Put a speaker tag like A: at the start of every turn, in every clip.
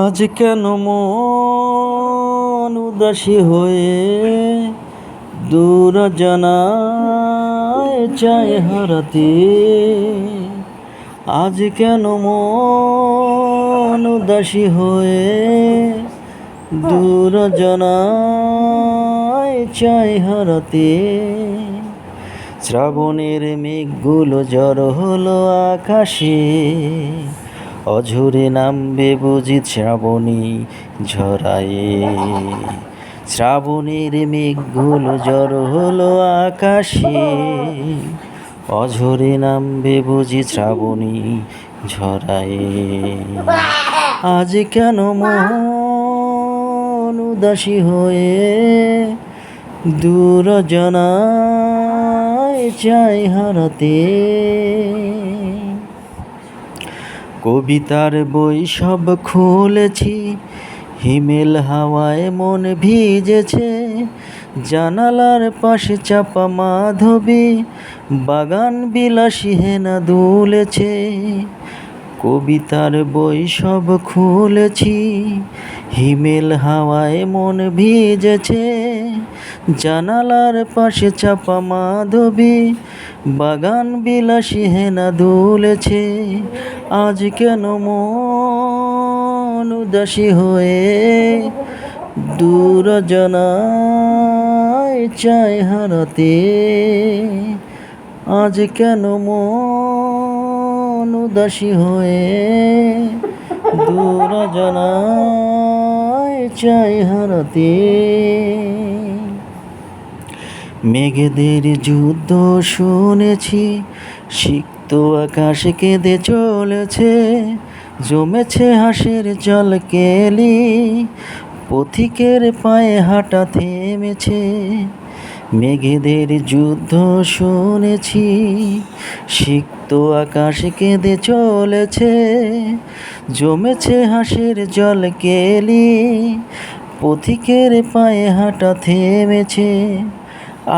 A: আজ কেন মন উদাসী হয়ে দূর জানায় চায় হারাতে। আজ কেন মন উদাসী হয়ে দূর জানায় চায় হারাতে। শ্রাবণের মেঘগুলো জড়ো হলো আকাশে, অঝরে নামবে বুঝি শ্রাবণী ঝরায়ে। শ্রাবণের মেঘগুলো জড়ো হলো আকাশে, অঝরে নামবে বুঝি শ্রাবণী ঝরায়ে। আজ কেন মন উদাসী হয়ে দূর জানায় চাই হারাতে। কবিতার বই সব খুলেছি, হিমেল হাওয়ায় মন ভিজেছে। জানালার পাশে চাপা মাধবী, বাগান বিলাসী হেনা দুলেছে। কবিতার বই সব খুলেছি, হিমেল হাওয়ায় মন ভিজেছে। জানালার পাশে চাপা মাধবী, বাগান বিলাসী হেনা দুলেছে। আজ কেন মন উদাসী হয়ে দূর জানায় চায় হারাতে। আজ কেন মন উদাসী হয়ে দূর জানায় চায় হারাতে। মেঘেদের যুদ্ধ শুনেছি, সিক্ত আকাশ কেঁদে চলেছে। জমেছে হাঁসের জল কেলি, পথিকের পায়ে হাঁটা থেমেছে। মেঘেদের যুদ্ধ শুনেছি, সিক্ত আকাশ কেঁদে চলেছে। জমেছে হাঁসের জল কেলি, পথিকের পায়ে হাঁটা থেমেছে।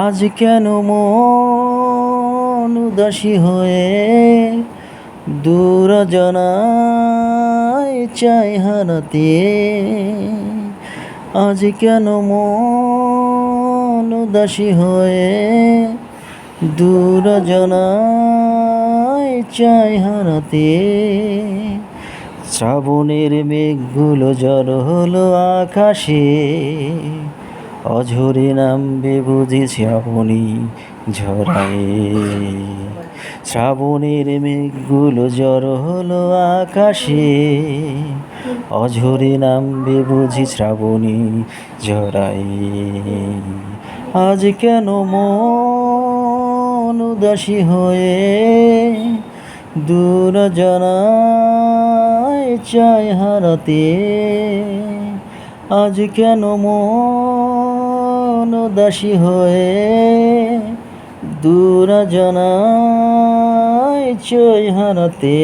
A: আজ কেন মন উদাসী হয়ে দূর জানায় চায় হারাতে। আজ কেন মন উদাসী হয়ে দূর জানায় চায় হারাতে। শ্রাবণের মেঘগুলো জড়ো হলো আকাশে, অঝরে নামবে বুঝি শ্রাবণী ঝরায়ে। শ্রাবণের মেঘগুলো জড়ো হলো আকাশে, অঝরে নামবে বুঝি শ্রাবণী ঝরায়ে। আজ কেন মন উদাসী হয়ে দূর জানায় চায় হারাতে। আজ কেন মন উদাসী হয়ে দূর জানায় চায় হারাতে।